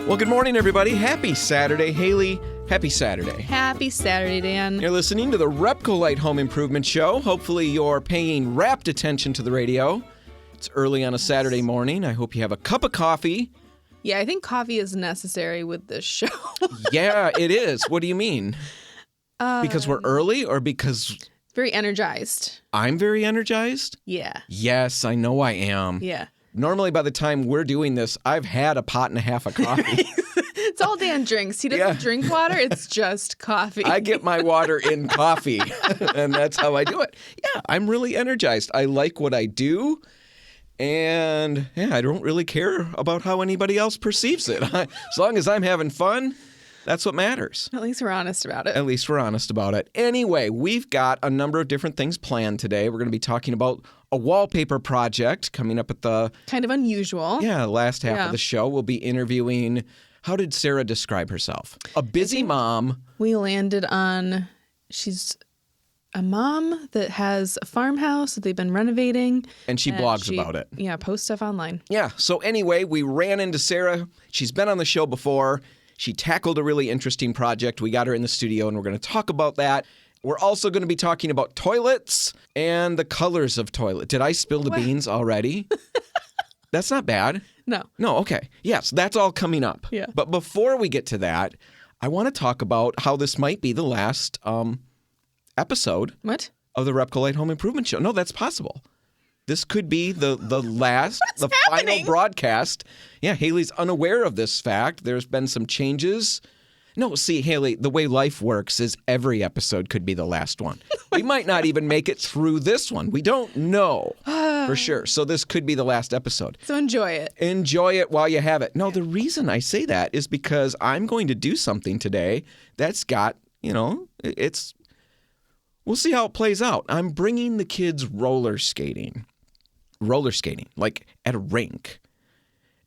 Well, good morning, everybody. Happy Saturday. Haley, happy Saturday. Happy Saturday, Dan. You're listening to the RepcoLite Home Improvement Show. Hopefully you're paying rapt attention to the radio. It's early on a Saturday morning. I hope you have a cup of coffee. Yeah, I think coffee is necessary with this show. Yeah, it is. What do you mean? Because we're early or because... Very energized. I'm very energized? Yeah. Yes, I know I am. Yeah. Normally, by the time we're doing this, I've had a pot and a half of coffee. It's all Dan drinks. He doesn't drink water. It's just coffee. I get my water in coffee, and that's how I do it. Yeah, I'm really energized. I like what I do, and I don't really care about how anybody else perceives it. As long as I'm having fun, that's what matters. At least we're honest about it. At least we're honest about it. Anyway, we've got a number of different things planned today. We're going to be talking about a wallpaper project coming up at the... Kind of unusual. last half of the show. We'll be interviewing... How did Sarah describe herself? A busy mom. We landed on... She's a mom that has a farmhouse that they've been renovating. And she blogs about it. Yeah, posts stuff online. Yeah. So anyway, we ran into Sarah. She's been on the show before. She tackled a really interesting project. We got her in the studio, and we're going to talk about that. We're also going to be talking about toilets and the colors of toilet. Did I spill the beans already? That's not bad. No. No, okay. Yes, that's all coming up. Yeah. But before we get to that, I want to talk about how this might be the last episode What? of the RepcoLite Home Improvement Show. No, that's possible. This could be the last, the happening? final broadcast. Yeah, Haley's unaware of this fact. There's been some changes. No, see, Haley, the way life works is every episode could be the last one. We might not even make it through this one. We don't know for sure. So this could be the last episode. So enjoy it. Enjoy it while you have it. No, the reason I say that is because I'm going to do something today that's got, we'll see how it plays out. I'm bringing the kids roller skating, like at a rink.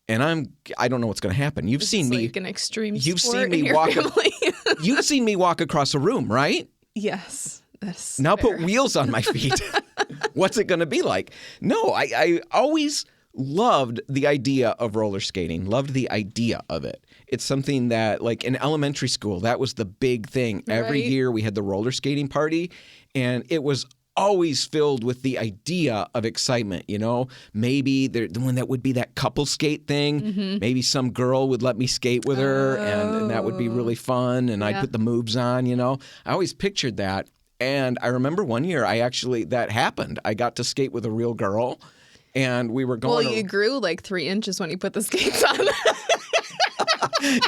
And I don't know what's going to happen. You've seen me like an extreme You've sport seen me in your walk. family. You've seen me walk across a room, right? Yes. That's Now fair. put wheels on my feet. What's it going to be like? No, I always loved the idea of roller skating. Loved the idea of it. It's something that, like in elementary school, that was the big thing. Every Right. year we had the roller skating party, and it was always filled with the idea of excitement, Maybe the one that would be that couple skate thing. Mm-hmm. Maybe some girl would let me skate with her, and that would be really fun, and I'd put the moves on, I always pictured that. And I remember one year that happened. I got to skate with a real girl, and we were going... Well, you grew like 3 inches when you put the skates on.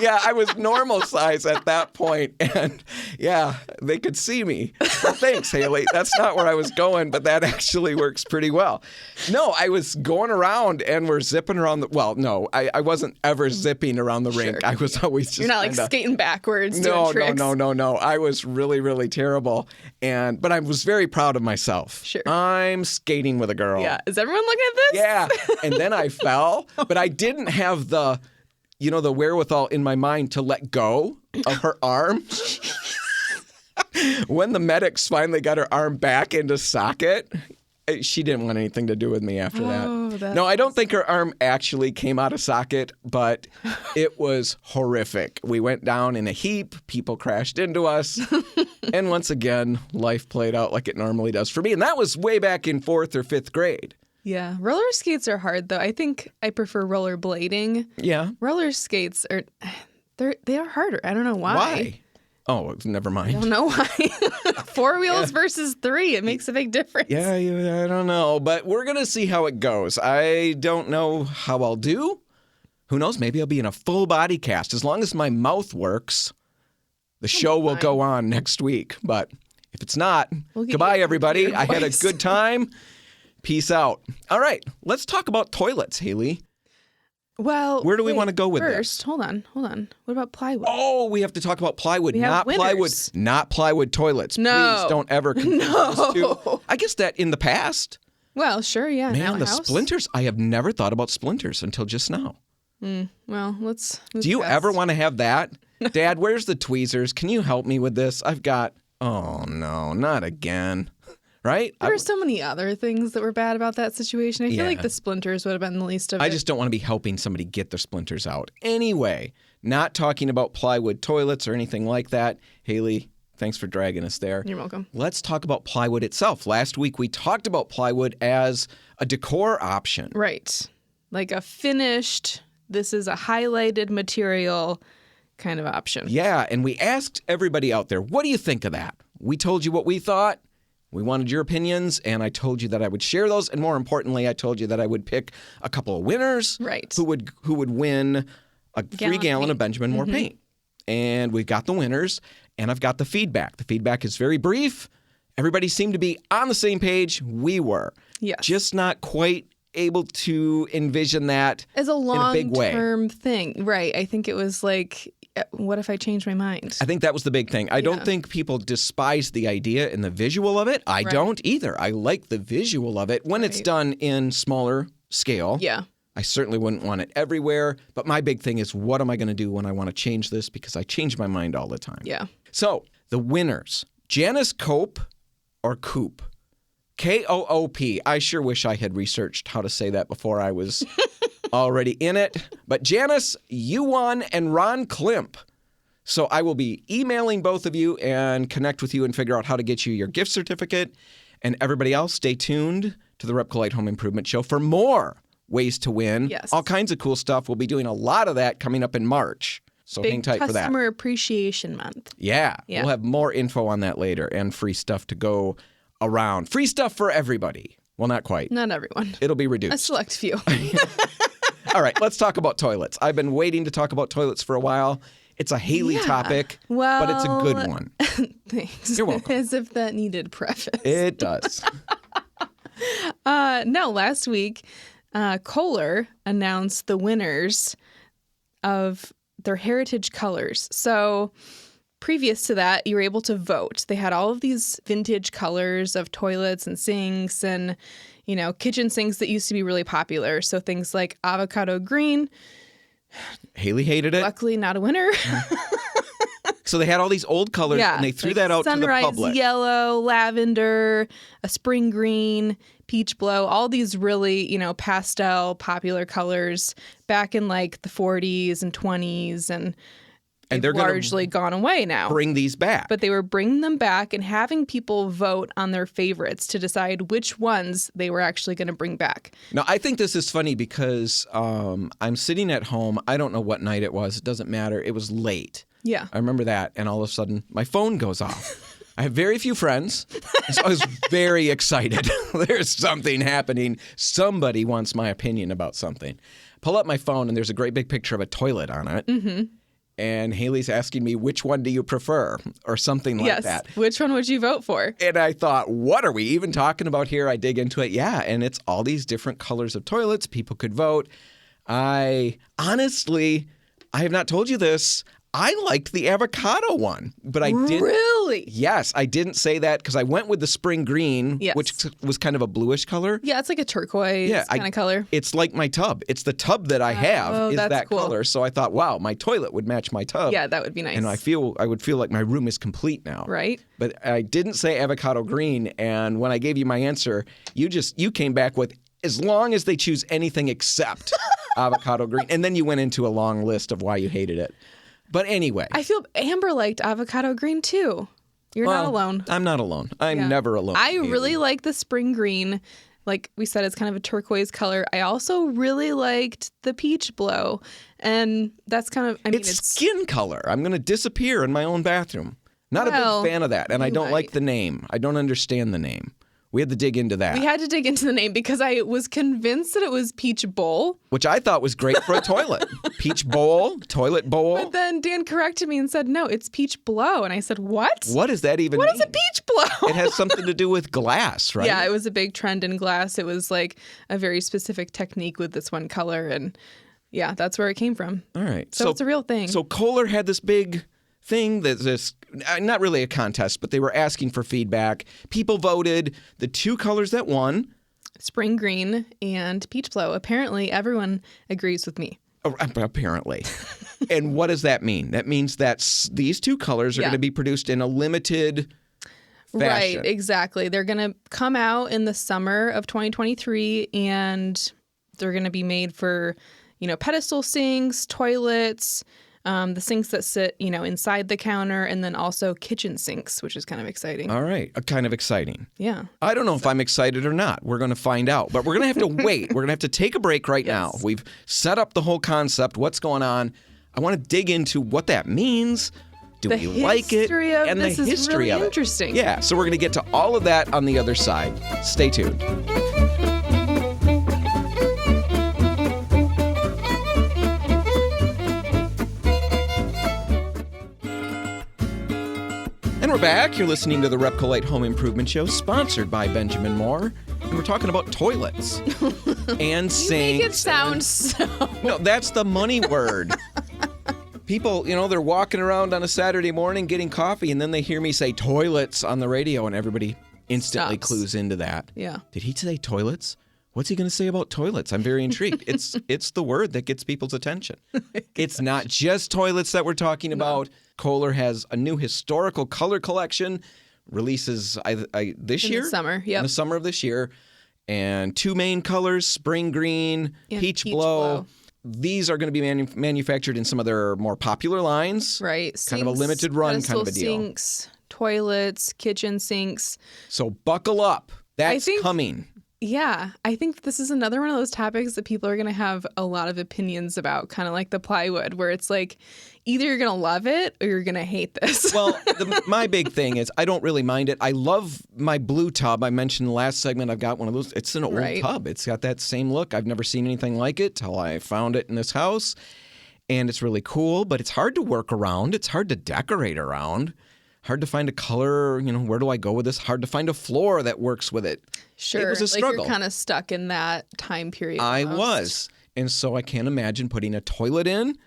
Yeah, I was normal size at that point, and they could see me. Well, thanks, Haley. That's not where I was going, but that actually works pretty well. No, I was going around, and we're zipping around I wasn't ever zipping around the rink. I was always just... You're not like skating backwards No. doing tricks. No. I was really, really terrible, but I was very proud of myself. Sure. I'm skating with a girl. Yeah. Is everyone looking at this? Yeah, and then I fell, but I didn't have the wherewithal in my mind to let go of her arm. When the medics finally got her arm back into socket, she didn't want anything to do with me after that. No, I don't think her arm actually came out of socket, but it was horrific. We went down in a heap. People crashed into us. And once again, life played out like it normally does for me. And that was way back in 4th or 5th grade. Yeah. Roller skates are hard, though. I think I prefer roller blading. Yeah. Roller skates they are harder. I don't know why. Why? Oh, never mind. I don't know why. 4 wheels versus 3. It makes a big difference. Yeah, I don't know. But we're going to see how it goes. I don't know how I'll do. Who knows? Maybe I'll be in a full body cast. As long as my mouth works, the show will go on next week. But if it's not, goodbye, everybody. I had a good time. Peace out. All right, let's talk about toilets, Haley. Well, where do we want to go with first, this? Hold on. What about plywood? Oh, we have to talk about plywood, not plywood toilets. No. Please don't ever confuse those two. I guess that in the past. Well, sure, yeah. Man, the house. splinters. I have never thought about splinters until just now. Well, let's move Do you past. ever want to have that? Dad, where's the tweezers? Can you help me with this? I've got... Oh, no, not again. right? There were so many other things that were bad about that situation. I feel like the splinters would have been the least of it. I just don't want to be helping somebody get their splinters out. Anyway, not talking about plywood toilets or anything like that. Haley, thanks for dragging us there. You're welcome. Let's talk about plywood itself. Last week, we talked about plywood as a decor option. Right. Like a finished, this is a highlighted material kind of option. Yeah, and we asked everybody out there, what do you think of that? We told you what we thought. We wanted your opinions, and I told you that I would share those. And more importantly, I told you that I would pick a couple of winners who would win a free gallon of Benjamin Moore paint. And we've got the winners, and I've got the feedback. The feedback is very brief. Everybody seemed to be on the same page. We were. Yes. Just not quite able to envision that as a long-term thing. Right. I think it was like, what if I change my mind? I think that was the big thing. I don't think people despise the idea and the visual of it. I don't either. I like the visual of it when it's done in smaller scale. Yeah. I certainly wouldn't want it everywhere. But my big thing is, what am I going to do when I want to change this? Because I change my mind all the time. Yeah. So the winners, Janice Cope or Coop? Koop. I sure wish I had researched how to say that before I was already in it. But Janice, you won, and Ron Klimp. So I will be emailing both of you and connect with you and figure out how to get you your gift certificate. And everybody else, stay tuned to the RepcoLite Home Improvement Show for more ways to win. Yes. All kinds of cool stuff. We'll be doing a lot of that coming up in March. So hang tight for that. Customer Appreciation Month. Yeah. We'll have more info on that later and free stuff to go around. Free stuff for everybody. Well, not quite. Not everyone. It'll be reduced. A select few. All right, let's talk about toilets. I've been waiting to talk about toilets for a while. It's a Haley topic, but it's a good one. Thanks. You're welcome. As if that needed preface. It does. No, last week, Kohler announced the winners of their heritage colors. So previous to that, you were able to vote. They had all of these vintage colors of toilets and sinks and, you know, kitchen sinks that used to be really popular. So things like avocado green. Haley hated it. Luckily, not a winner. So they had all these old colors, and they threw that out to the public. Sunrise yellow, lavender, a spring green, peach blow, all these really, you know, pastel, popular colors back in like the 40s and 20s, and they're largely gone away now. Bring these back. But they were bringing them back and having people vote on their favorites to decide which ones they were actually going to bring back. Now, I think this is funny because I'm sitting at home. I don't know what night it was. It doesn't matter. It was late. Yeah. I remember that. And all of a sudden, my phone goes off. I have very few friends, so I was very excited. There's something happening. Somebody wants my opinion about something. Pull up my phone, and there's a great big picture of a toilet on it. Mm-hmm. And Haley's asking me, which one do you prefer? Or something like that. Which one would you vote for? And I thought, what are we even talking about here? I dig into it. Yeah, and it's all these different colors of toilets. People could vote. I have not told you this. I liked the avocado one, but I didn't. Really? Yes, I didn't say that because I went with the spring green, which was kind of a bluish color. Yeah, it's like a turquoise kind of color. It's like my tub. It's the tub that I have is that cool color. So I thought, wow, my toilet would match my tub. Yeah, that would be nice. And I would feel like my room is complete now. Right. But I didn't say avocado green, and when I gave you my answer, you came back with, as long as they choose anything except avocado green. And then you went into a long list of why you hated it. But anyway. I feel Amber liked avocado green too. You're not alone. I'm not alone. I'm never alone. I really like the spring green. Like we said, it's kind of a turquoise color. I also really liked the peach blow. And that's kind of, it's skin color. I'm going to disappear in my own bathroom. Not a big fan of that. And I don't like the name. I don't understand the name. We had to dig into that. We had to dig into the name because I was convinced that it was Peach Bowl. Which I thought was great for a toilet. Peach Bowl, toilet bowl. But then Dan corrected me and said, no, it's Peach Blow. And I said, what? What does that even mean? What is a Peach Blow? It has something to do with glass, right? Yeah, it was a big trend in glass. It was like a very specific technique with this one color. And yeah, that's where it came from. All right. So it's a real thing. So Kohler had this big thing that's this, not really a contest, but they were asking for feedback. People voted. The two colors that won, spring green and peach blow. Apparently, everyone agrees with me. Apparently. And what does that mean? That means that these two colors are going to be produced in a limited fashion. Right, exactly. They're going to come out in the summer of 2023, and they're going to be made for, pedestal sinks, toilets, the sinks that sit, inside the counter, and then also kitchen sinks, which is kind of exciting. All right. Kind of exciting. Yeah. I don't know if I'm excited or not. We're going to find out. But we're going to have to wait. We're going to have to take a break right now. We've set up the whole concept, what's going on. I want to dig into what that means. Do we like it? And the history of it. Interesting. Yeah. So we're going to get to all of that on the other side. Stay tuned. And we're back. You're listening to the RepcoLite Home Improvement Show, sponsored by Benjamin Moore. And we're talking about toilets and sinks. You make it sound so... No, that's the money word. People, they're walking around on a Saturday morning getting coffee, and then they hear me say toilets on the radio, and everybody instantly clues into that. Yeah. Did he say toilets? What's he going to say about toilets? I'm very intrigued. It's the word that gets people's attention. It's not just toilets that we're talking about. Kohler has a new historical color collection, releases this year? In the summer, yep. In the summer of this year. And 2 main colors, spring green, peach blow. These are going to be manufactured in some of their more popular lines. Right. Kind of a limited run kind of a deal. Sinks, toilets, kitchen sinks. So buckle up. That's coming. Yeah. I think this is another one of those topics that people are going to have a lot of opinions about, kind of like the plywood, where it's like either you're going to love it or you're going to hate this. Well, my big thing is I don't really mind it. I love my blue tub. I mentioned in the last segment I've got one of those. It's an old tub. It's got that same look. I've never seen anything like it till I found it in this house. And it's really cool, but it's hard to work around. It's hard to decorate around. Hard to find a color, where do I go with this? Hard to find a floor that works with it. Sure. It was a struggle. Like you're kind of stuck in that time period. I was. And so I can't imagine putting a toilet in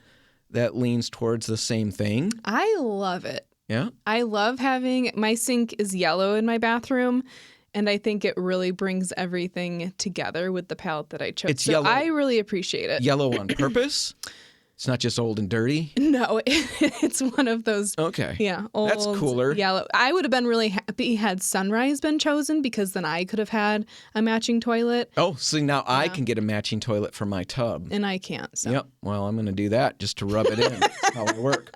that leans towards the same thing. I love it. Yeah? I love having, my sink is yellow in my bathroom, and I think it really brings everything together with the palette that I chose. It's yellow. I really appreciate it. Yellow on purpose? It's not just old and dirty? No, it's one of those. Okay. Yeah, old. That's cooler. Yellow. I would have been really happy had Sunrise been chosen, because then I could have had a matching toilet. Oh, see, now I can get a matching toilet for my tub. And I can't. So. Yep. Well, I'm going to do that just to rub it in. That's how it work.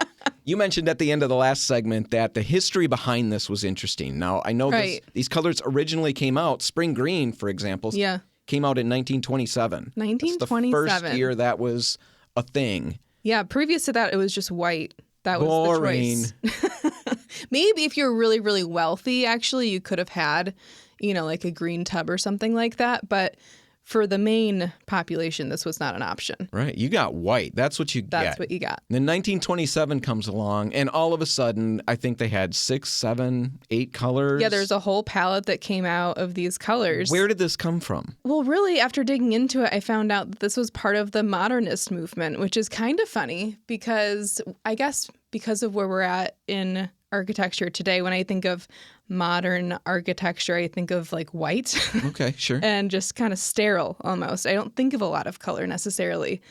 You mentioned at the end of the last segment that the history behind this was interesting. Now, I know these colors originally came out, spring green, for example, came out in 1927. 1927. That's the first year that was a thing. Yeah, previous to that, it was just white. That was boring. The choice. Maybe if you're really, really wealthy, actually, you could have had, like a green tub or something like that. But for the main population, this was not an option. Right. You got white. That's what you get. That's what you got. Then 1927 comes along, and all of a sudden, I think they had 6, 7, 8 colors. Yeah, there's a whole palette that came out of these colors. Where did this come from? Well, really, after digging into it, I found out that this was part of the modernist movement, which is kind of funny because I guess because of where we're at in architecture today, when I think of modern architecture, I think of like white. Okay, sure. And just kind of sterile almost. I don't think of a lot of color necessarily.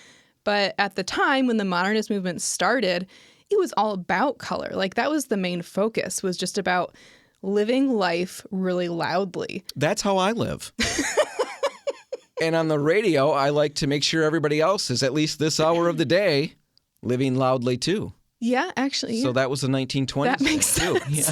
But at the time when the modernist movement started, it was all about color. Like that was the main focus, was just about living life really loudly. That's how I live. And on the radio, I like to make sure everybody else is, at least this hour of the day, living loudly too. Yeah, actually. So that was the 1920s. That makes sense. Too. Yeah.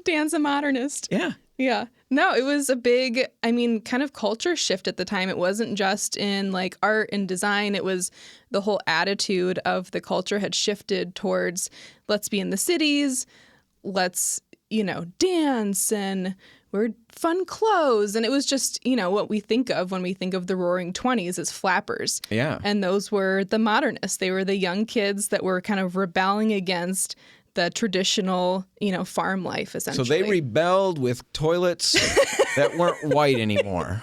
Dan's a modernist. Yeah. Yeah. No, it was a big, kind of culture shift at the time. It wasn't just in like art and design. It was the whole attitude of the culture had shifted towards let's be in the cities, let's, dance and wear fun clothes. And it was just, what we think of when we think of the Roaring 20s as flappers. Yeah. And those were the modernists. They were the young kids that were kind of rebelling against the traditional, farm life, essentially. So they rebelled with toilets that weren't white anymore.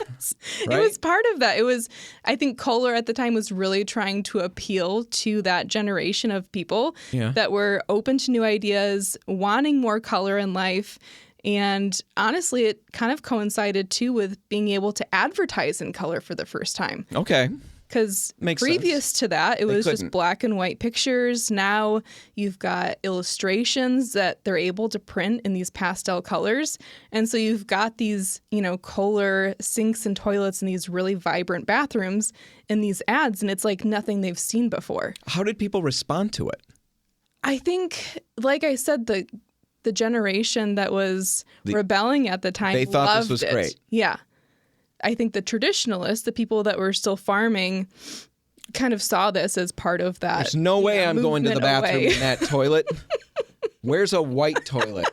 Right? It was part of that. It was, I think Kohler at the time was really trying to appeal to that generation of people that were open to new ideas, wanting more color in life. And honestly, it kind of coincided, too, with being able to advertise in color for the first time. Okay. Because Makes previous sense. to that, it They was just couldn't. black and white pictures. Now you've got illustrations that they're able to print in these pastel colors. And so you've got these, Kohler sinks and toilets in these really vibrant bathrooms in these ads. And it's like nothing they've seen before. How did people respond to it? I think, like I said, the generation that was rebelling at the time They thought loved this was it. great. Yeah. I think the traditionalists, the people that were still farming, kind of saw this as part of that. There's no way I'm going to the movement bathroom away. in that toilet. Where's a white toilet?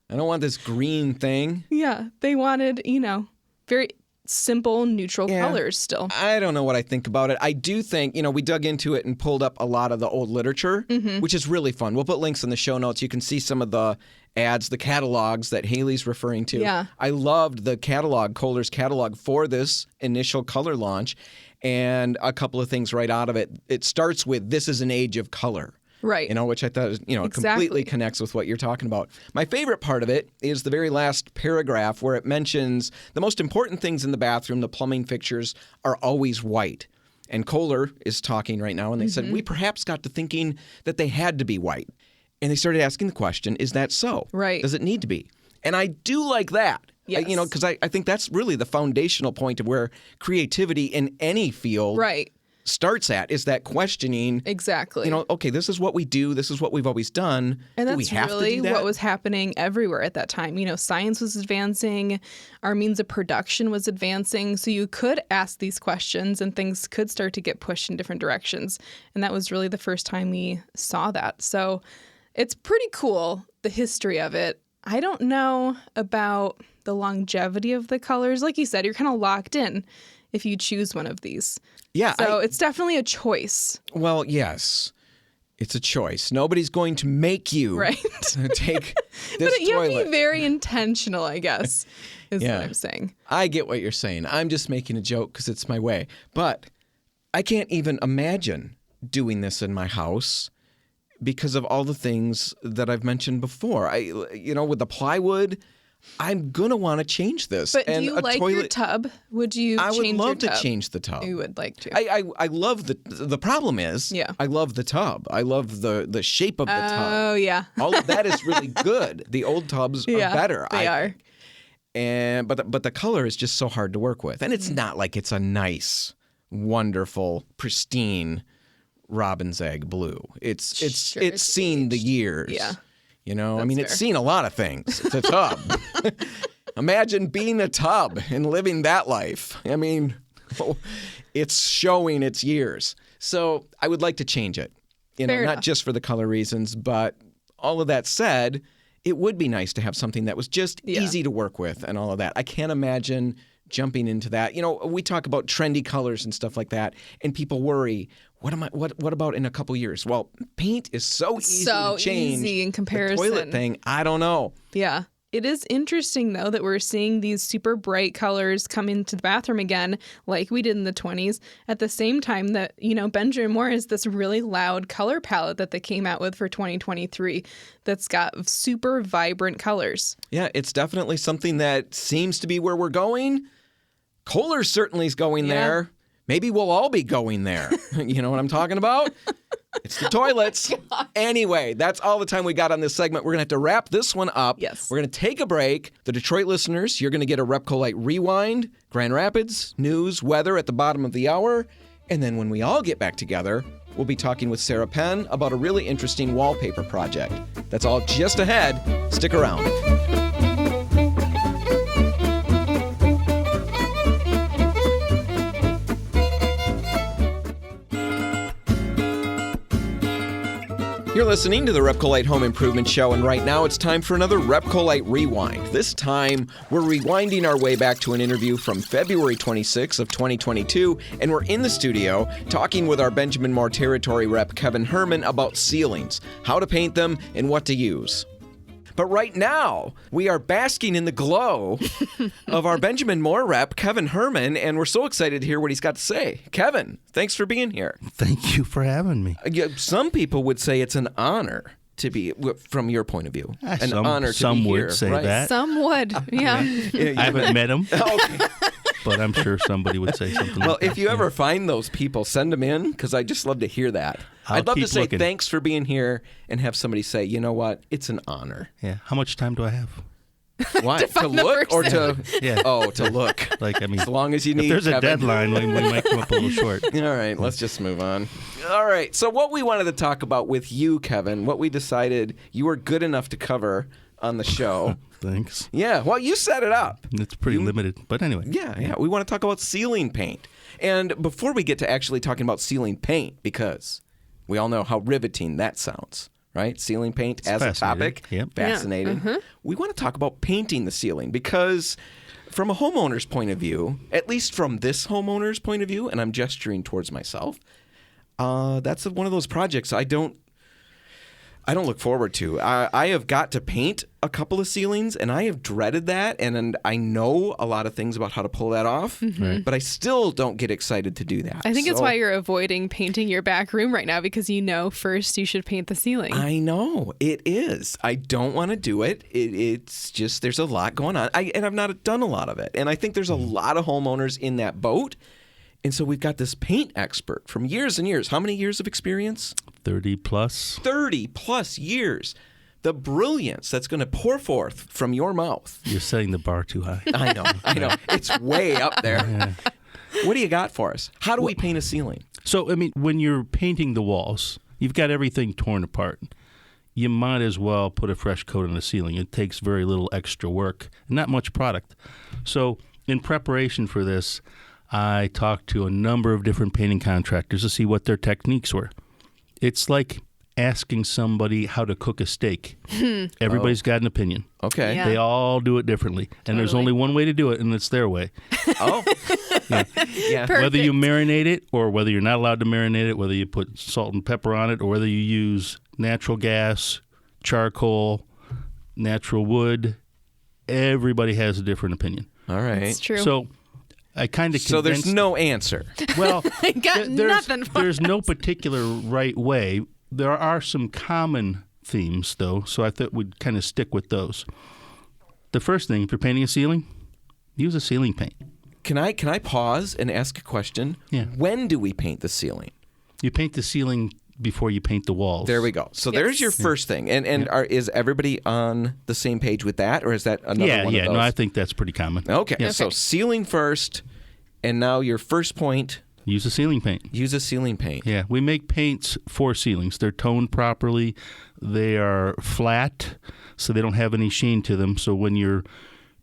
I don't want this green thing. Yeah, they wanted, very simple, neutral colors still. I don't know what I think about it. I do think, we dug into it and pulled up a lot of the old literature, which is really fun. We'll put links in the show notes. You can see some of the ads, the catalogs that Haley's referring to. Yeah. I loved the catalog, Kohler's catalog for this initial color launch, and a couple of things right out of it. It starts with, this is an age of color. Right. Which I thought, Exactly. completely connects with what you're talking about. My favorite part of it is the very last paragraph where it mentions the most important things in the bathroom, the plumbing fixtures, are always white. And Kohler is talking right now, and they said, we perhaps got to thinking that they had to be white. And they started asking the question, is that so? Right. Does it need to be? And I do like that. Yes. Because I think that's really the foundational point of where creativity in any field Right. starts at, is that questioning. Exactly. Okay, this is what we do. This is what we've always done. And do we that's have really to do that? what was happening everywhere at that time. Science was advancing, our means of production was advancing. So you could ask these questions and things could start to get pushed in different directions. And that was really the first time we saw that. So it's pretty cool, the history of it. I don't know about the longevity of the colors. Like you said, you're kind of locked in if you choose one of these. Yeah. So it's definitely a choice. Well, yes. It's a choice. Nobody's going to make you Right. take this But you have to toilet. be very intentional, I guess, is Yeah. what I'm saying. I get what you're saying. I'm just making a joke because it's my way. But I can't even imagine doing this in my house because of all the things that I've mentioned before. With the plywood, I'm going to want to change this. But and do you a like toilet, your tub? Would you I would change love your to tub? change the tub. You would like to. I love the problem is, Yeah. I love the tub. I love the shape of the tub. Oh, yeah. All of that is really good. The old tubs are Yeah, better. they are. think. And but the color is just so hard to work with. And it's not like it's a nice, wonderful, pristine robin's egg blue. It's Sure, it's it's seen the years. Yeah. It's fair. seen a lot of things. It's a tub. Imagine being a tub and living that life. It's showing its years. So I would like to change it. Fair Not enough. just for the color reasons, but all of that said, it would be nice to have something that was just easy to work with and all of that. I can't imagine jumping into that. We talk about trendy colors and stuff like that, and people worry, what about in a couple years? Well, paint is so easy to change. Easy in comparison. The toilet thing, I don't know. Yeah. It is interesting, though, that we're seeing these super bright colors come into the bathroom again, like we did in the 20s, at the same time that, Benjamin Moore has this really loud color palette that they came out with for 2023 that's got super vibrant colors. Yeah, it's definitely something that seems to be where we're going. Kohler certainly is going there. Maybe we'll all be going there. You know what I'm talking about? It's the toilets. Anyway, that's all the time we got on this segment. We're going to have to wrap this one up. Yes. We're going to take a break. The Detroit listeners, you're going to get a RepcoLite Rewind, Grand Rapids, news, weather at the bottom of the hour. And then when we all get back together, we'll be talking with Sarah Penn about a really interesting wallpaper project. That's all just ahead. Stick around. You're listening to the RepcoLite Home Improvement Show, and right now it's time for another RepcoLite Rewind. This time, we're rewinding our way back to an interview from February 26 of 2022, and we're in the studio talking with our Benjamin Moore Territory rep, Kevin Herman, about ceilings, how to paint them, and what to use. But right now, we are basking in the glow of our Benjamin Moore rep, Kevin Herman, and we're so excited to hear what he's got to say. Kevin, thanks for being here. Thank you for having me. Some people would say it's an honor to be, from your point of view? An honor to be here. Some would say that. Some would, yeah. I haven't met him. Okay. But I'm sure somebody would say something Well, like that. if you ever find those people, send them in, because I just love to hear that. I'd love to say thanks for being here and have somebody say, you know what, it's an honor. Yeah. How much time do I have? What? to look or to... Yeah. Oh, to look. Like, I mean, as long as you need, if there's a Kevin. deadline, we might come up a little short. All right, let's just move on. All right, so what we wanted to talk about with you, Kevin, what we decided you were good enough to cover on the show. Thanks. Yeah, well, you set it up. It's pretty limited, but anyway. Yeah. We want to talk about ceiling paint. And before we get to actually talking about ceiling paint, because we all know how riveting that sounds, right? Ceiling paint It's as a topic. Yep. Fascinating. Yeah. We want to talk about painting the ceiling because from a homeowner's point of view, at least from this homeowner's point of view, and I'm gesturing towards myself, that's one of those projects I don't look forward to. I have got to paint a couple of ceilings, and I have dreaded that, and I know a lot of things about how to pull that off, but I still don't get excited to do that. I think it's why you're avoiding painting your back room right now, because you know first you should paint the ceiling. I know. It is. I don't want to do it. It's just there's a lot going on, and I've not done a lot of it, and I think there's a lot of homeowners in that boat. And so we've got this paint expert from years and years. How many years of experience? 30 plus. 30 plus years. The brilliance that's going to pour forth from your mouth. You're setting the bar too high. I know. It's way up there. Yeah. What do you got for us? How do we paint a ceiling? So, I mean, when you're painting the walls, you've got everything torn apart. You might as well put a fresh coat on the ceiling. It takes very little extra work and not much product. So, in preparation for this, I talked to a number of different painting contractors to see what their techniques were. It's like asking somebody how to cook a steak. Everybody's got an opinion. Okay. Yeah. They all do it differently. And there's only one way to do it, and it's their way. Oh. Yeah. Perfect. Whether you marinate it or whether you're not allowed to marinate it, whether you put salt and pepper on it or whether you use natural gas, charcoal, natural wood, everybody has a different opinion. All right. It's true. So I kind of So there's no answer. Well, I got nothing for there's no particular right way. There are some common themes, though, so I thought we'd kind of stick with those. The first thing, if you're painting a ceiling, use a ceiling paint. Can I pause and ask a question? Yeah. When do we paint the ceiling? You paint the ceiling before you paint the walls. There we go. So there's your first thing. And is everybody on the same page with that, or is that another one of those? Yeah, no, I think that's pretty common. Okay, so ceiling first, and now your first point. Use a ceiling paint. Use a ceiling paint. Yeah, we make paints for ceilings. They're toned properly. They are flat, so they don't have any sheen to them. So when you're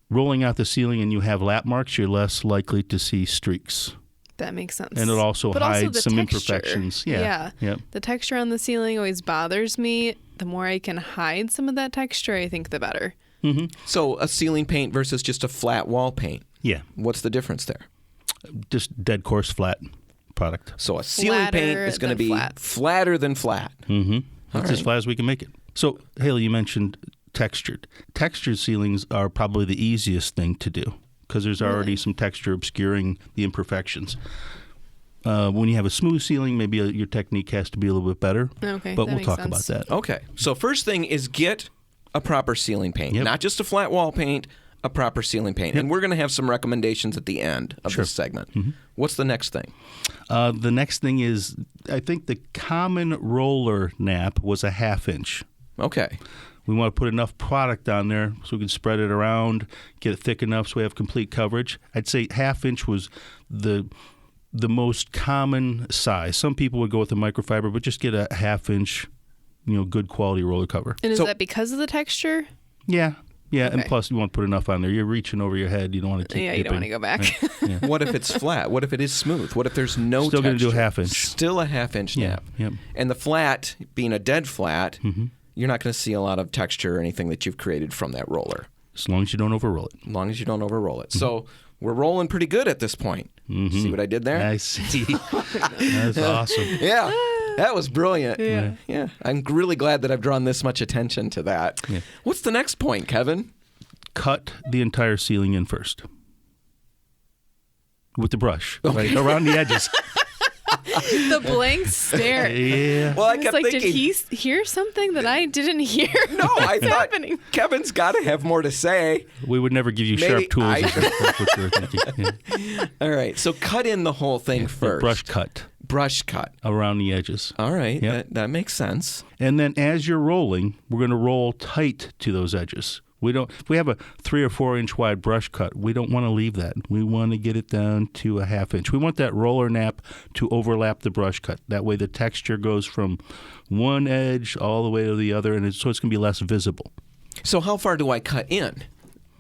rolling out the ceiling and you have lap marks, you're less likely to see streaks. That makes sense. And it also hides some texture. imperfections. Yeah. Yep. The texture on the ceiling always bothers me. The more I can hide some of that texture, I think the better. Mm-hmm. So a ceiling paint versus just a flat wall paint. Yeah. What's the difference there? Just dead coarse flat product. So a ceiling paint is going to be flatter than flat. Mm-hmm. That's as flat as we can make it. So, Haley, you mentioned textured. Textured ceilings are probably the easiest thing to do because there's already some texture obscuring the imperfections. When you have a smooth ceiling, maybe your technique has to be a little bit better. Okay, but we'll talk about that. Okay. So first thing is get a proper ceiling paint. Yep. Not just a flat wall paint, a proper ceiling paint. Yep. And we're going to have some recommendations at the end of this segment. Mm-hmm. What's the next thing? The next thing is, I think the common roller nap was a 1/2 inch. Okay. We want to put enough product on there so we can spread it around, get it thick enough so we have complete coverage. I'd say 1/2 inch was the most common size. Some people would go with a microfiber, but just get a 1/2 inch, good quality roller cover. And is that because of the texture? Yeah. Yeah, Okay. And plus you want to put enough on there. You're reaching over your head. You don't want to keep you don't want to go back. Right. Yeah. What if it's flat? What if it is smooth? What if there's no Still going to do a texture? 1/2 inch. Still a 1/2 inch nap. Yep. And the flat, being a dead flat, you're not going to see a lot of texture or anything that you've created from that roller. As long as you don't overroll it. As long as you don't overroll it. So we're rolling pretty good at this point. See what I did there? I see. That's awesome. Yeah. That was brilliant. Yeah. I'm really glad that I've drawn this much attention to that. Yeah. What's the next point, Kevin? Cut the entire ceiling in first with the brush, right around the edges. The blank stare. Yeah. Well, I kept thinking, did he hear something that I didn't hear? No, I thought happening? Kevin's got to have more to say. We would never give you Maybe sharp tools. That's what you're thinking. Yeah. All right, so cut in the whole thing first. Brush cut Brush cut. around the edges. All right, Yep. that makes sense. And then as you're rolling, we're going to roll tight to those edges. If we have a 3 or 4 inch wide brush cut, we don't want to leave that. We want to get it down to a 1/2 inch. We want that roller nap to overlap the brush cut. That way the texture goes from one edge all the way to the other, and so it's going to be less visible. So how far do I cut in?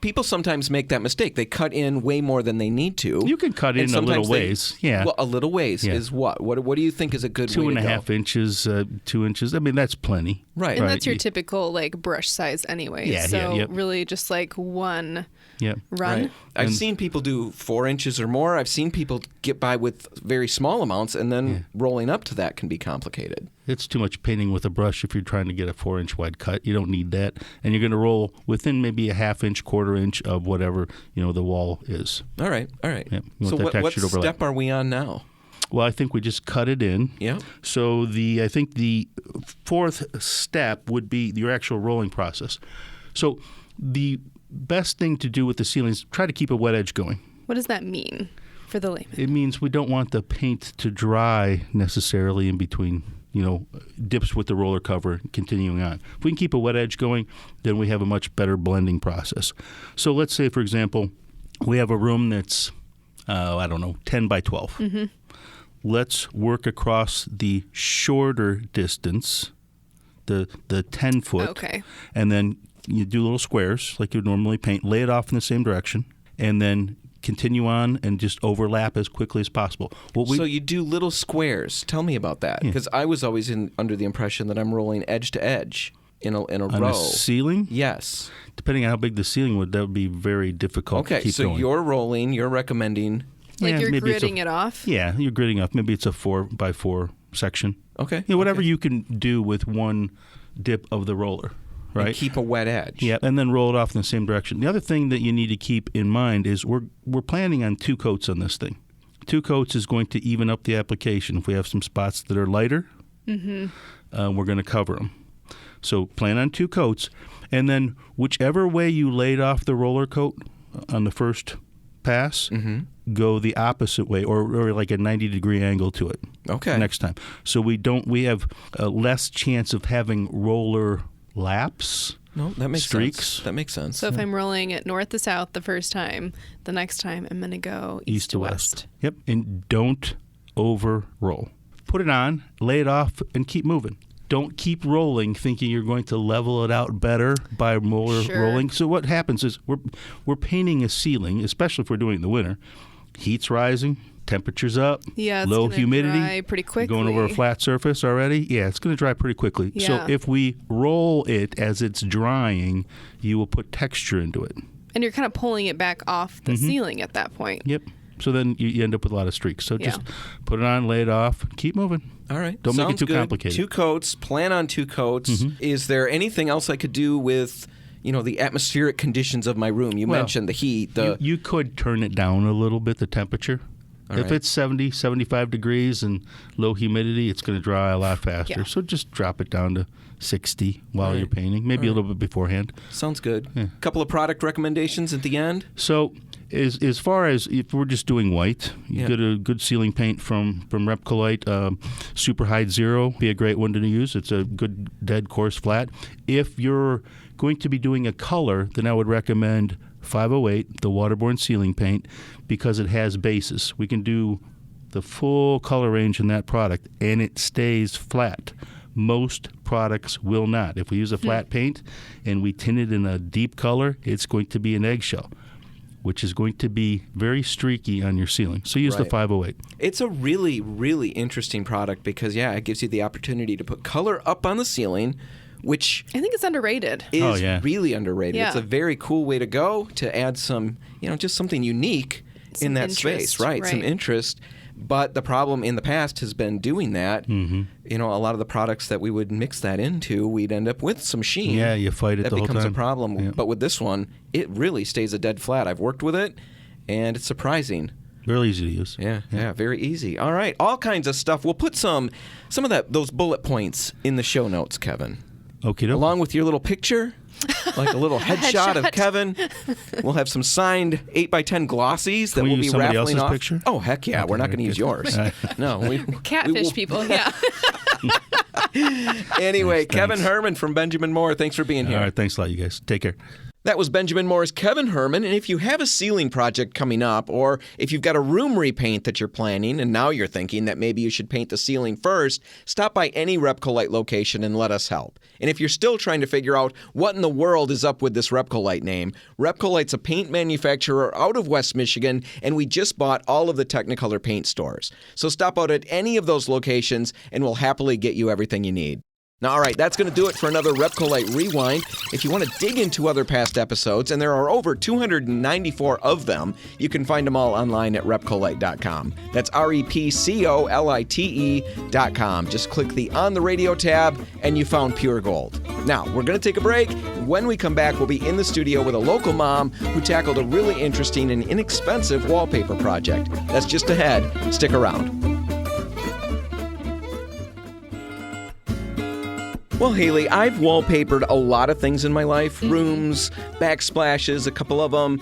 People sometimes make that mistake. They cut in way more than they need to. You can cut in a little ways. Yeah. Well, a little ways Yeah. is what? What do you think is a good way to go? 2.5 inches, 2 inches. I mean, that's plenty. Right. And that's your typical brush size anyway. Yeah, so yep. really just one Yeah. run. Right. I've seen people do 4 inches or more. I've seen people get by with very small amounts, and then rolling up to that can be complicated. It's too much painting with a brush if you're trying to get a 4 inch wide cut. You don't need that. And you're going to roll within maybe a 1/2 inch, 1/4 inch of whatever the wall is. All right. Yep. You So want that what textured overlap. step are we on now? Well, I think we just cut it in. Yeah. So I think the 4th step would be your actual rolling process. So the best thing to do with the ceiling is try to keep a wet edge going. What does that mean for the layman? It means we don't want the paint to dry necessarily in between, dips with the roller cover continuing on. If we can keep a wet edge going, then we have a much better blending process. So let's say, for example, we have a room that's, 10 by 12. Mm-hmm. Let's work across the shorter distance, the 10 foot. Okay. And then you do little squares like you would normally paint, lay it off in the same direction, and then continue on and just overlap as quickly as possible. So you do little squares. Tell me about that, because I was always under the impression that I'm rolling edge to edge in a on row. A ceiling? Yes. Depending on how big the ceiling that would be very difficult to Okay, keep so going. you're recommending. You're maybe it's gridding it off? Yeah, you're gridding off. Maybe it's a 4 by 4 section. Okay. Whatever you can do with one dip of the roller. Right. And keep a wet edge. Yeah, and then roll it off in the same direction. The other thing that you need to keep in mind is we're planning on 2 coats on this thing. 2 coats is going to even up the application. If we have some spots that are lighter, we're going to cover them. So plan on 2 coats, and then whichever way you laid off the roller coat on the first pass, go the opposite way, or like a 90-degree angle to it. Okay. Next time, so we have less chance of having roller laps. No, that makes streaks. sense. That makes sense. So if I'm rolling it north to south the first time, the next time I'm going to go east to west. Yep. And don't over roll. Put it on, lay it off, and keep moving. Don't keep rolling thinking you're going to level it out better by more rolling. So what happens is we're painting a ceiling, especially if we're doing it in the winter. Heat's rising, temperature's up, yeah, it's low gonna humidity. Dry pretty quickly. Going over a flat surface already. Yeah, it's going to dry pretty quickly. Yeah. So if we roll it as it's drying, you will put texture into it. And you're kind of pulling it back off the ceiling at that point. Yep. So then you end up with a lot of streaks. So just put it on, lay it off, keep moving. All right. Don't make it too good. complicated. 2 coats. Plan on 2 coats. Is there anything else I could do with, the atmospheric conditions of my room? You mentioned the heat. You could turn it down a little bit, the temperature. If it's 70, 75 degrees and low humidity, it's going to dry a lot faster. Yeah. So just drop it down to 60 while you're painting, maybe a little bit beforehand. Sounds good. A couple of product recommendations at the end. So as far as if we're just doing white, you get a good ceiling paint from RepcoLite. Super Hide Zero be a great one to use. It's a good dead coarse flat. If you're going to be doing a color, then I would recommend 508, the waterborne ceiling paint, because it has bases. We can do the full color range in that product, and it stays flat. Most products will not. If we use a flat paint and we tint it in a deep color, it's going to be an eggshell, which is going to be very streaky on your ceiling. So use the 508. It's a really, really interesting product because, it gives you the opportunity to put color up on the ceiling, which I think it's underrated. Is really underrated. Yeah. It's a very cool way to go to add some, just something unique in that space, right? Some interest. But the problem in the past has been doing that. A lot of the products that we would mix that into, we'd end up with some sheen. Yeah, you fight it the whole time. That becomes a problem. Yeah. But with this one, it really stays a dead flat. I've worked with it, and it's surprising Really easy to use. Yeah, very easy. All right, all kinds of stuff. We'll put some of those bullet points in the show notes, Kevin. Okay. Along with your little picture, like a little headshot of Kevin. We'll have some signed 8x10 glossies that Can we we'll use be somebody raffling else's off. picture? Oh, heck yeah. We're not going to use yours. No. Catfish people, yeah. Anyway, Thanks. Kevin Herman from Benjamin Moore, thanks for being here. All right, thanks a lot, you guys. Take care. That was Benjamin Moore's Kevin Herman, and if you have a ceiling project coming up, or if you've got a room repaint that you're planning, and now you're thinking that maybe you should paint the ceiling first, stop by any RepcoLite location and let us help. And if you're still trying to figure out what in the world is up with this RepcoLite name, RepcoLite's a paint manufacturer out of West Michigan, and we just bought all of the Technicolor paint stores. So stop out at any of those locations, and we'll happily get you everything you need. Now, all right, that's going to do it for another RepcoLite Rewind. If you want to dig into other past episodes, and there are over 294 of them, you can find them all online at RepcoLite.com. That's RepcoLite.com. Just click the On the Radio tab, and you found pure gold. Now, we're going to take a break. When we come back, we'll be in the studio with a local mom who tackled a really interesting and inexpensive wallpaper project. That's just ahead. Stick around. Well, Haley, I've wallpapered a lot of things in my life. Rooms, backsplashes, a couple of them,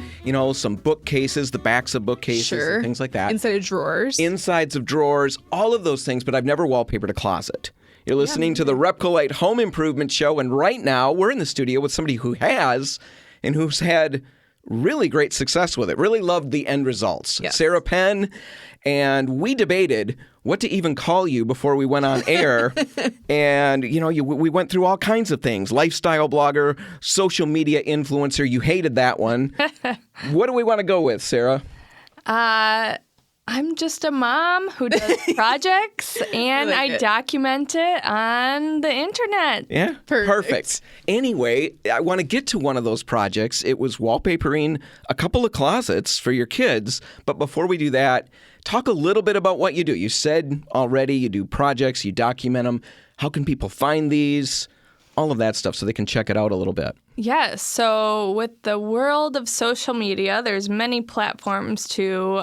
some bookcases, the backs of bookcases, and things like that. Inside of drawers. Insides of drawers, all of those things, but I've never wallpapered a closet. You're listening to the RepcoLite Home Improvement Show, and right now we're in the studio with somebody who has and who's had really great success with it. Really loved the end results. Yes. Sarah Penn, and we debated what to even call you before we went on air. And, we went through all kinds of things. Lifestyle blogger, social media influencer. You hated that one. What do we want to go with, Sarah? I'm just a mom who does projects, and I document it on the internet. Yeah, perfect. Anyway, I want to get to one of those projects. It was wallpapering a couple of closets for your kids. But before we do that, talk a little bit about what you do. You said already you do projects, you document them. How can people find these? All of that stuff so they can check it out a little bit. Yes. So with the world of social media, there's many platforms to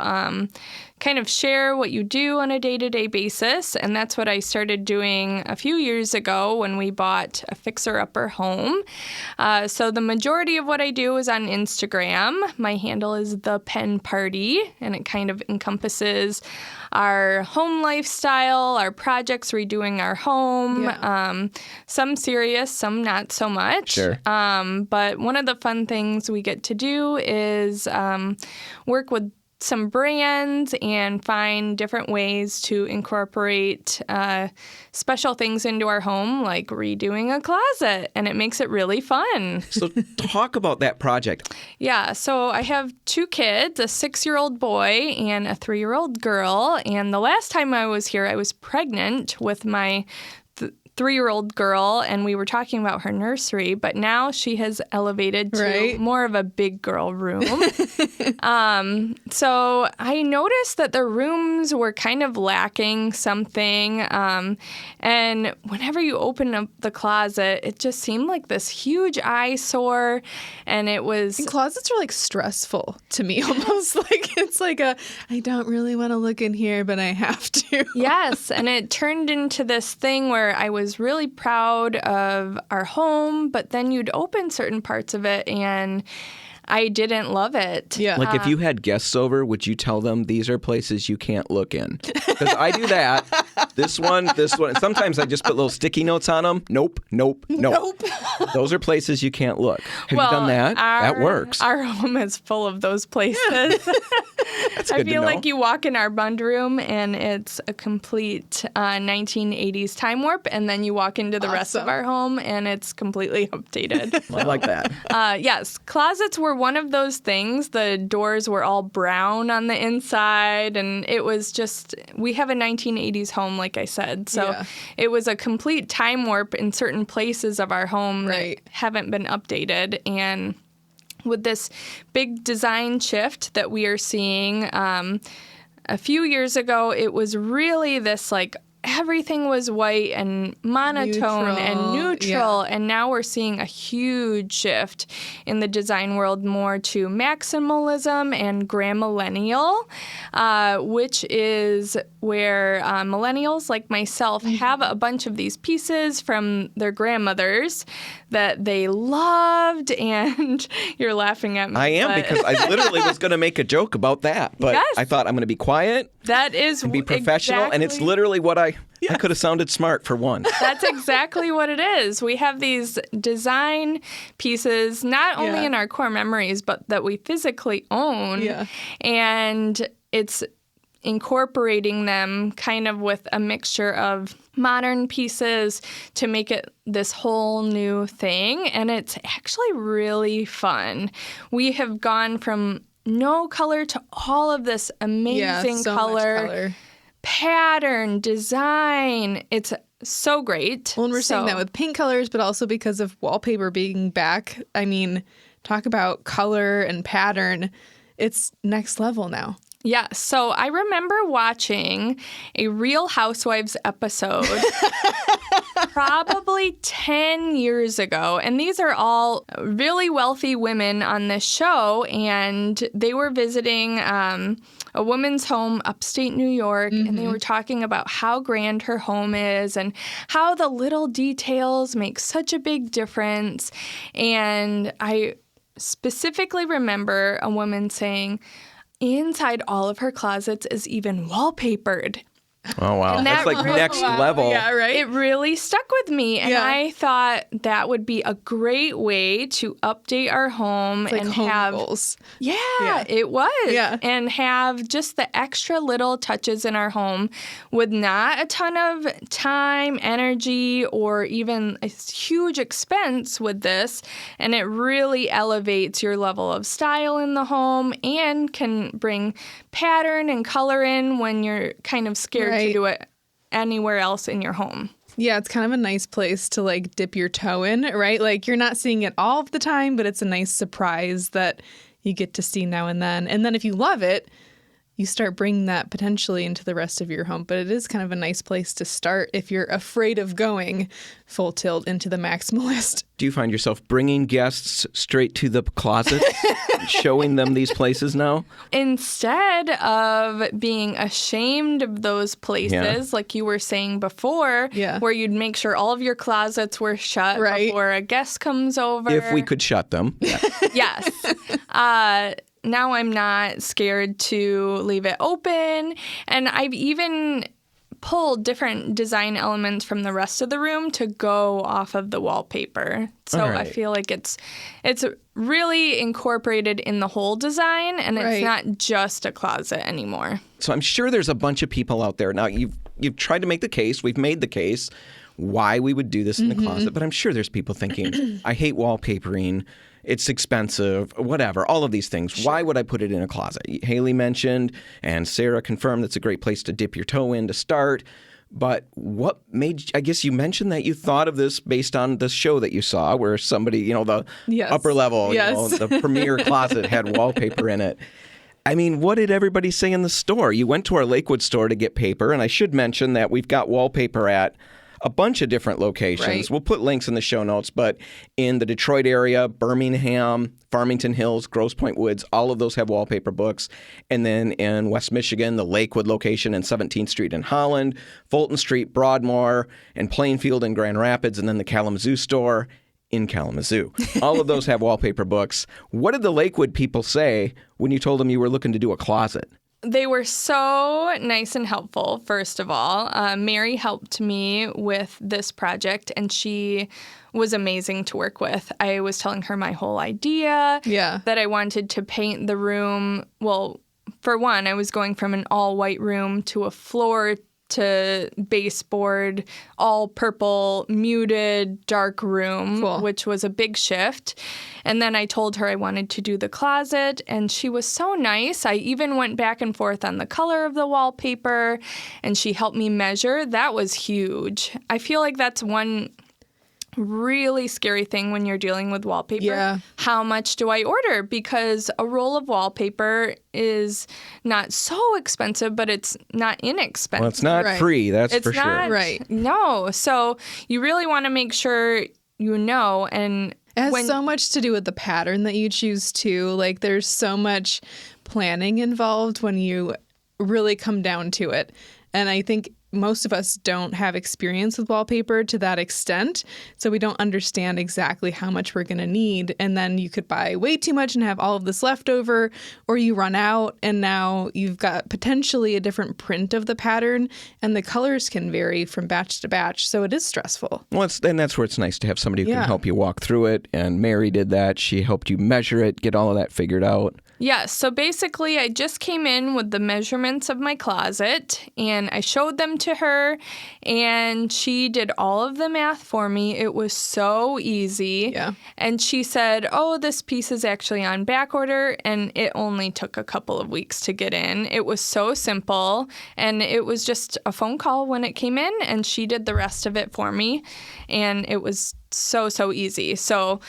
kind of share what you do on a day-to-day basis. And that's what I started doing a few years ago when we bought a fixer-upper home. So the majority of what I do is on Instagram. My handle is The Pen Party, and it kind of encompasses our home lifestyle, our projects, redoing our home, some serious, some not so much. Sure. But one of the fun things we get to do is work with some brands and find different ways to incorporate special things into our home, like redoing a closet, and it makes it really fun. So talk about that project. Yeah, so I have two kids, a 6-year-old boy and a 3-year-old girl, and the last time I was here, I was pregnant with my 3-year-old girl, and we were talking about her nursery, but now she has elevated to more of a big girl room. So I noticed that the rooms were kind of lacking something, and whenever you open up the closet, it just seemed like this huge eyesore, and it was... And closets are stressful to me almost. It's I don't really want to look in here, but I have to. Yes, and it turned into this thing where I was really proud of our home, but then you'd open certain parts of it and I didn't love it. Yeah. Like if you had guests over, would you tell them these are places you can't look in? Because I do that. This one. Sometimes I just put little sticky notes on them. Nope. Those are places you can't look. Have you done that? That works. Our home is full of those places. I feel like you walk in our bund room and it's a complete 1980s time warp, and then you walk into the rest of our home and it's completely updated. I like that. Yes, closets were one of those things. The doors were all brown on the inside, and it was just, we have a 1980s home, like I said. So it was a complete time warp in certain places of our home that haven't been updated. And with this big design shift that we are seeing, a few years ago, it was really this everything was white and monotone and neutral. And now we're seeing a huge shift in the design world more to maximalism and grandmillennial, which is where millennials like myself have a bunch of these pieces from their grandmothers that they loved. And you're laughing at me. I am, because I literally was going to make a joke about that. But Yes. I thought I'm going to be quiet. That is and be professional, and it's literally what I could have sounded smart for once. That's exactly what it is. We have these design pieces, not only in our core memories, but that we physically own. Yeah. And it's incorporating them kind of with a mixture of modern pieces to make it this whole new thing. And it's actually really fun. We have gone from no color to all of this amazing so much color. Pattern, design. It's so great. Well, and we're seeing that with paint colors, but also because of wallpaper being back. I mean, talk about color and pattern. It's next level now. Yeah, so I remember watching a Real Housewives episode probably 10 years ago. And these are all really wealthy women on this show. And they were visiting a woman's home upstate New York. And they were talking about how grand her home is and how the little details make such a big difference. And I specifically remember a woman saying, inside all of her closets is even wallpapered. Oh, wow. And That's like next level. Yeah, right? It really stuck with me. And I thought that would be a great way to update our home It's like and home have. goals. Yeah, it was. Yeah. And have just the extra little touches in our home with not a ton of time, energy, or even a huge expense with this. And it really elevates your level of style in the home and can bring pattern and color in when you're kind of scared to do it anywhere else in your home. Yeah, it's kind of a nice place to like dip your toe in, right? Like you're not seeing it all of the time, but it's a nice surprise that you get to see now and then. And then if you love it, you start bringing that potentially into the rest of your home. But it is kind of a nice place to start if you're afraid of going full tilt into the maximalist. Do you find yourself bringing guests straight to the closet, showing them these places now? Instead of being ashamed of those places, like you were saying before, where you'd make sure all of your closets were shut before a guest comes over. If we could shut them. Yes. Now I'm not scared to leave it open. And I've even pulled different design elements from the rest of the room to go off of the wallpaper. So I feel like it's really incorporated in the whole design, and it's not just a closet anymore. So I'm sure there's a bunch of people out there. Now, you've tried to make the case. We've made the case why we would do this in the closet. But I'm sure there's people thinking, I hate wallpapering. It's expensive, whatever, all of these things. Why would I put it in a closet? Haley mentioned, and Sarah confirmed, that's a great place to dip your toe in to start. But what made, I guess you mentioned that you thought of this based on the show that you saw where somebody, the upper level, the premier closet had wallpaper in it. I mean, what did everybody say in the store? You went to our Lakewood store to get paper, and I should mention that we've got wallpaper at a bunch of different locations. We'll put links in the show notes, but in the Detroit area, Birmingham, Farmington Hills, Grosse Pointe Woods, all of those have wallpaper books. And then in West Michigan, the Lakewood location and 17th Street in Holland, Fulton Street, Broadmoor, and Plainfield and Grand Rapids, and then the Kalamazoo store in Kalamazoo. All of those have wallpaper books. What did the Lakewood people say when you told them you were looking to do a closet? They were so nice and helpful, first of all. Mary helped me with this project, and she was amazing to work with. I was telling her my whole idea, that I wanted to paint the room. Well, for one, I was going from an all-white room to a floor to baseboard, all purple, muted, dark room, which was a big shift. And then I told her I wanted to do the closet, and she was so nice. I even went back and forth on the color of the wallpaper, and she helped me measure. That was huge. I feel like that's one really scary thing when you're dealing with wallpaper. Yeah. How much do I order? Because a roll of wallpaper is not so expensive, but it's not inexpensive. Well, it's not Right. free, that's It's for not, sure. Right. No. So you really want to make sure you know. And It has so much to do with the pattern that you choose too. Like there's so much planning involved when you really come down to it. And I think most of us don't have experience with wallpaper to that extent, so we don't understand exactly how much we're going to need. And then you could buy way too much and have all of this left over, or you run out and now you've got potentially a different print of the pattern, and the colors can vary from batch to batch, so it is stressful. Well, and that's where it's nice to have somebody who Yeah. can help you walk through it. And Mary did that. She helped you measure it, get all of that figured out. Yes. So basically, I just came in with the measurements of my closet and I showed them to her and she did all of the math for me. It was so easy. Yeah. And she said, oh, this piece is actually on back order. And it only took a couple of weeks to get in. It was so simple. And it was just a phone call when it came in and she did the rest of it for me. And it was so easy. So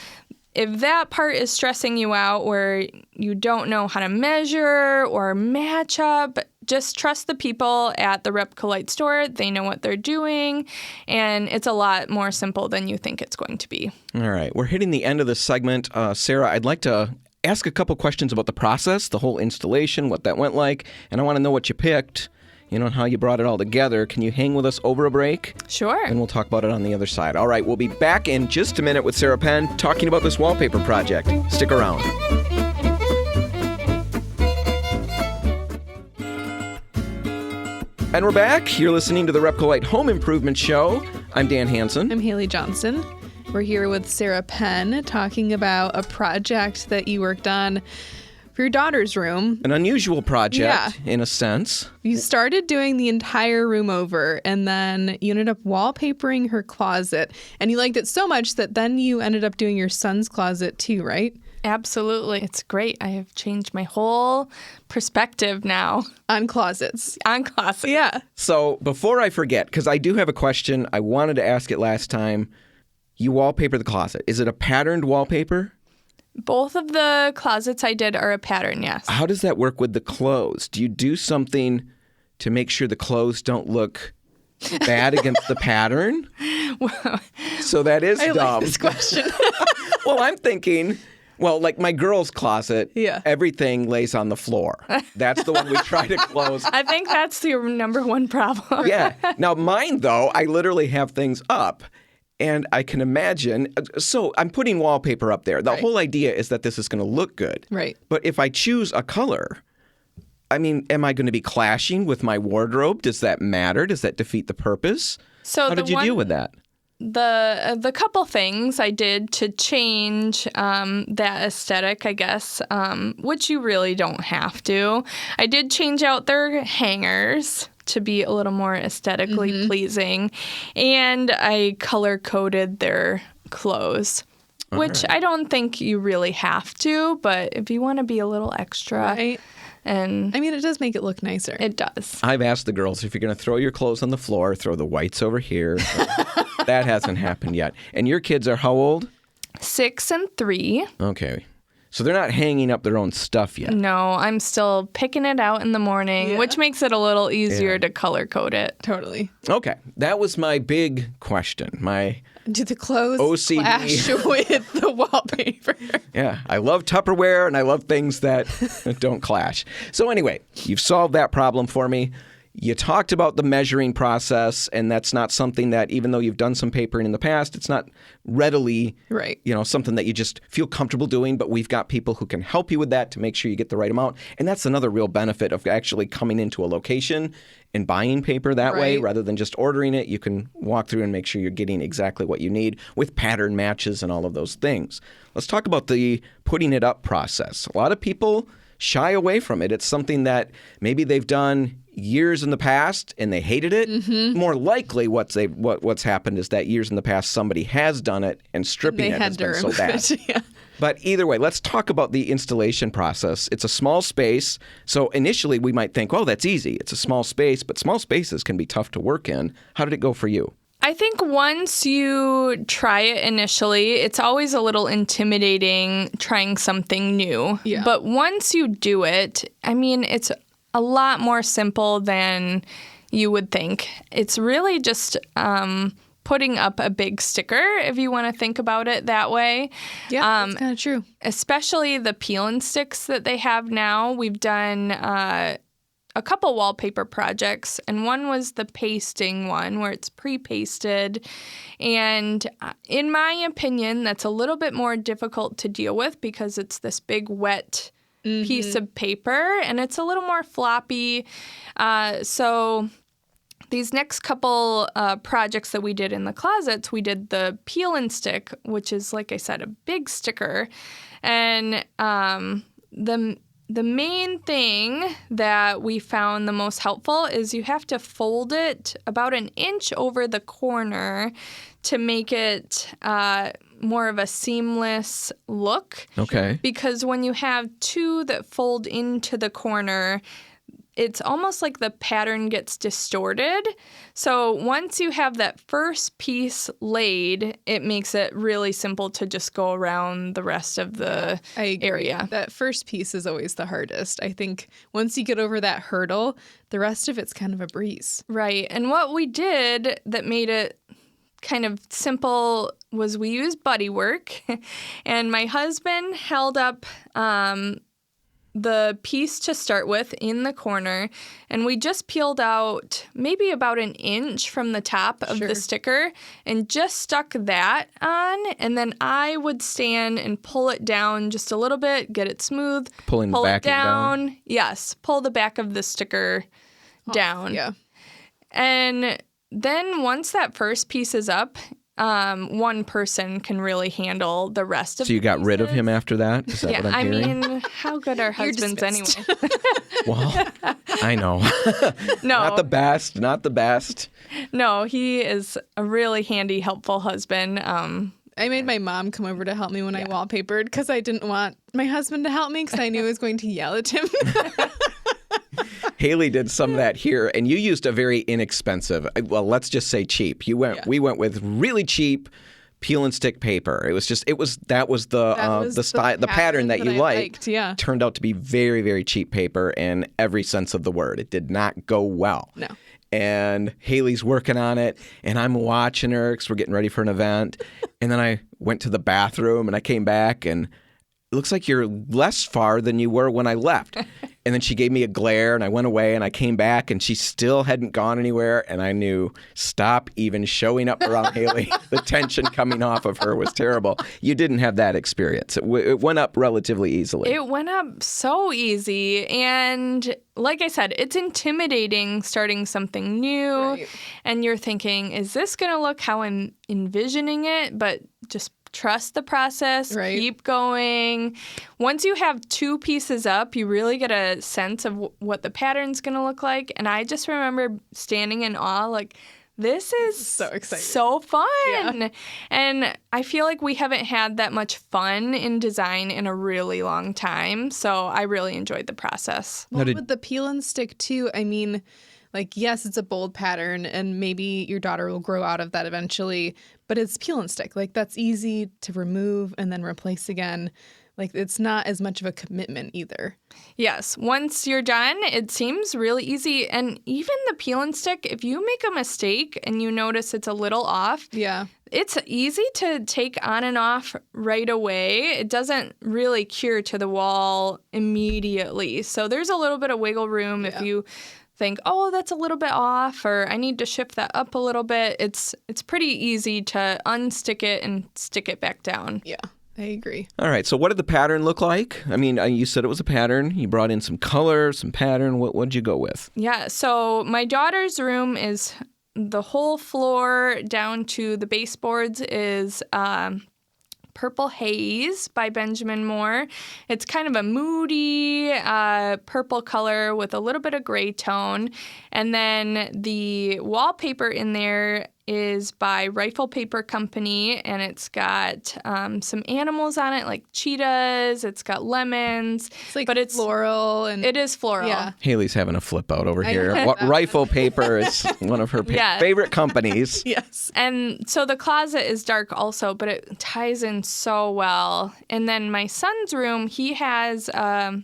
if that part is stressing you out where you don't know how to measure or match up, just trust the people at the RepcoLite store. They know what they're doing, and it's a lot more simple than you think it's going to be. All right. We're hitting the end of this segment. Sarah, I'd like to ask a couple questions about the process, the whole installation, what that went like, and I want to know what you picked, and how you brought it all together. Can you hang with us over a break? Sure. And we'll talk about it on the other side. All right, we'll be back in just a minute with Sarah Penn talking about this wallpaper project. Stick around. And we're back. You're listening to the RepcoLite Home Improvement Show. I'm Dan Hansen. I'm Haley Johnson. We're here with Sarah Penn talking about a project that you worked on for your daughter's room. An unusual project, in a sense. You started doing the entire room over, and then you ended up wallpapering her closet. And you liked it so much that then you ended up doing your son's closet too, right? Absolutely. It's great. I have changed my whole perspective now On closets. on closets. Yeah. So before I forget, because I do have a question, I wanted to ask it last time. You wallpaper the closet. Is it a patterned wallpaper? Both of the closets I did are a pattern, yes. How does that work with the clothes? Do you do something to make sure the clothes don't look bad against the pattern? So that is I dumb. like this question. Well, I'm thinking, like my girl's closet, Yeah. everything lays on the floor. That's the one we try to close. I think that's your number one problem. Yeah. Now mine, though, I literally have things up. And I can imagine, so I'm putting wallpaper up there. The Right. whole idea is that this is going to look good. Right. But if I choose a color, I mean, am I going to be clashing with my wardrobe? Does that matter? Does that defeat the purpose? So How did you deal with that? The couple things I did to change that aesthetic, I guess, which you really don't have to. I did change out their hangers to be a little more aesthetically pleasing, and I color coded their clothes, which I don't think you really have to, but if you want to be a little extra, Right. and I mean, it does make it look nicer. it does. I've asked the girls, if you're going to throw your clothes on the floor, throw the whites over here. That hasn't happened yet. And your kids are how old? 6 and 3. Okay. So they're not hanging up their own stuff yet. No, I'm still picking it out in the morning, Yeah. which makes it a little easier to color code it. Totally. Okay. That was my big question. Do the clothes OCD. clash with the wallpaper? Yeah, I love Tupperware and I love things that don't clash. So anyway, you've solved that problem for me. You talked about the measuring process, and that's not something that, even though you've done some papering in the past, it's not readily, Right. Something that you just feel comfortable doing, but we've got people who can help you with that to make sure you get the right amount. And that's another real benefit of actually coming into a location and buying paper that way, Right. rather than just ordering it. You can walk through and make sure you're getting exactly what you need with pattern matches and all of those things. Let's talk about the putting it up process. A lot of people shy away from it. It's something that maybe they've done years in the past and they hated it. Mm-hmm. More likely what's happened is that years in the past somebody has done it and stripping They it has had to been so remove bad. it. Yeah. But either way, let's talk about the installation process. It's a small space. So initially we might think, oh, that's easy. It's a small space, but small spaces can be tough to work in. How did it go for you? I think once you try it initially, it's always a little intimidating trying something new. Yeah. But once you do it, I mean, it's a lot more simple than you would think. It's really just putting up a big sticker, if you want to think about it that way. Yeah, that's kind of true. Especially the peel and sticks that they have now. We've done a couple wallpaper projects, and one was the pasting one where it's pre-pasted. And in my opinion, that's a little bit more difficult to deal with because it's this big wet piece of paper, and it's a little more floppy. So these next couple projects that we did in the closets, we did the peel and stick, which is, like I said, a big sticker. And the main thing that we found the most helpful is you have to fold it about an inch over the corner to make it more of a seamless look. Okay. Because when you have two that fold into the corner, it's almost like the pattern gets distorted. So once you have that first piece laid, it makes it really simple to just go around the rest of the area. That first piece is always the hardest. I think once you get over that hurdle, the rest of it's kind of a breeze. Right. And what we did that made it kind of simple was we used buddy work. And my husband held up the piece to start with in the corner, and we just peeled out maybe about an inch from the top of the sticker and just stuck that on, and then I would stand and pull it down just a little bit, get it smooth, pull the back down. Yes, pull the back of the sticker down. Yeah. And then once that first piece is up, one person can really handle the rest of So you got pieces. rid of him after that? Is that what I'm hearing? I mean, how good are husbands anyway? Well, I know. No. Not the best. No, he is a really handy, helpful husband. I made my mom come over to help me when I wallpapered because I didn't want my husband to help me because I knew I was going to yell at him. Haley did some of that here, and you used a very inexpensive, well, let's just say cheap. We went with really cheap peel and stick paper. That was the style, the pattern that you liked. Yeah. Turned out to be very, very cheap paper in every sense of the word. It did not go well. No. And Haley's working on it, and I'm watching her because we're getting ready for an event. And then I went to the bathroom, and I came back, and it looks like you're less far than you were when I left. And then she gave me a glare, and I went away, and I came back, and she still hadn't gone anywhere. And I knew, stop even showing up around Haley. The tension coming off of her was terrible. You didn't have that experience. It went up relatively easily. It went up so easy. And like I said, it's intimidating starting something new. Right. And you're thinking, is this going to look how I'm envisioning it? But just trust the process, keep going. Once you have two pieces up, you really get a sense of what the pattern's going to look like. And I just remember standing in awe, like, this is so exciting, so fun. Yeah. And I feel like we haven't had that much fun in design in a really long time. So I really enjoyed the process. Well, with the peel and stick too, I mean, like, yes, it's a bold pattern and maybe your daughter will grow out of that eventually, but it's peel and stick. Like, that's easy to remove and then replace again. Like, it's not as much of a commitment either. Yes. Once you're done, it seems really easy. And even the peel and stick, if you make a mistake and you notice it's a little off, it's easy to take on and off right away. It doesn't really cure to the wall immediately. So there's a little bit of wiggle room if you think, oh, that's a little bit off, or I need to shift that up a little bit. It's pretty easy to unstick it and stick it back down. Yeah, I agree. All right. So what did the pattern look like? I mean, you said it was a pattern. You brought in some color, some pattern. What'd you go with? Yeah. So my daughter's room is the whole floor down to the baseboards is Purple Haze by Benjamin Moore. It's kind of a moody purple color with a little bit of gray tone. And then the wallpaper in there is by Rifle Paper Company, and it's got some animals on it, like cheetahs. It's got lemons. But it's floral. And it is floral. Yeah. Haley's having a flip out over here. Rifle Paper is one of her favorite companies. Yes. And so the closet is dark also, but it ties in so well. And then my son's room, he has a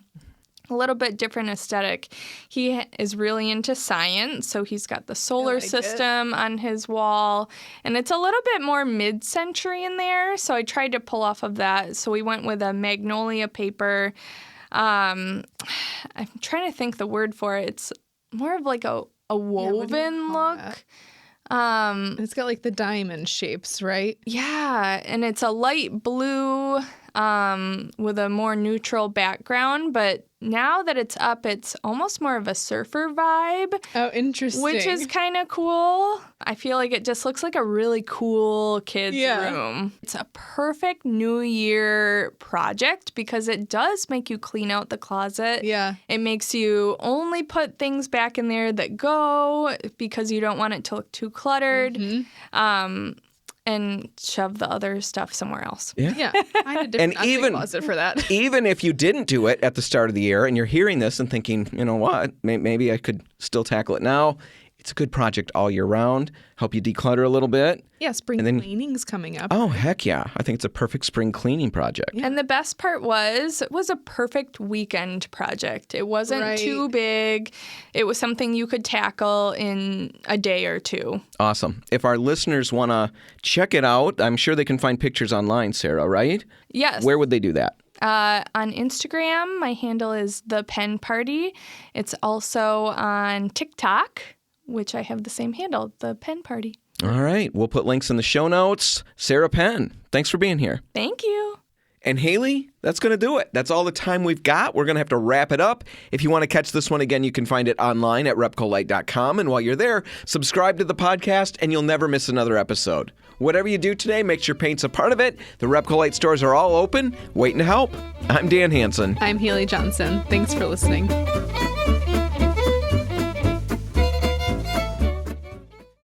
little bit different aesthetic. He is really into science, so he's got the solar system on his wall, and it's a little bit more mid-century in there, so I tried to pull off of that. So we went with a magnolia paper. I'm trying to think the word for it. It's more of like a woven look. It's got like the diamond shapes, right? Yeah, and it's a light blue with a more neutral background, but now that it's up, it's almost more of a surfer vibe. Oh, interesting. Which is kind of cool. I feel like it just looks like a really cool kid's room. It's a perfect New Year project because it does make you clean out the closet. Yeah. It makes you only put things back in there that go because you don't want it to look too cluttered. Mm-hmm. And shove the other stuff somewhere else. Yeah. Find a different closet for that. Even if you didn't do it at the start of the year and you're hearing this and thinking, you know what, maybe I could still tackle it now. It's a good project all year round. Help you declutter a little bit. Yeah, spring cleaning's coming up. Oh, heck yeah. I think it's a perfect spring cleaning project. Yeah. And the best part was it was a perfect weekend project. It wasn't too big. It was something you could tackle in a day or two. Awesome. If our listeners want to check it out, I'm sure they can find pictures online, Sarah, right? Yes. Where would they do that? On Instagram, my handle is The Pen Party. It's also on TikTok, which I have the same handle, The Pen Party. All right. We'll put links in the show notes. Sarah Penn, thanks for being here. Thank you. And Haley, that's going to do it. That's all the time we've got. We're going to have to wrap it up. If you want to catch this one again, you can find it online at RepcoLite.com. And while you're there, subscribe to the podcast and you'll never miss another episode. Whatever you do today, make sure paint's a part of it. The RepcoLite stores are all open, waiting to help. I'm Dan Hansen. I'm Haley Johnson. Thanks for listening.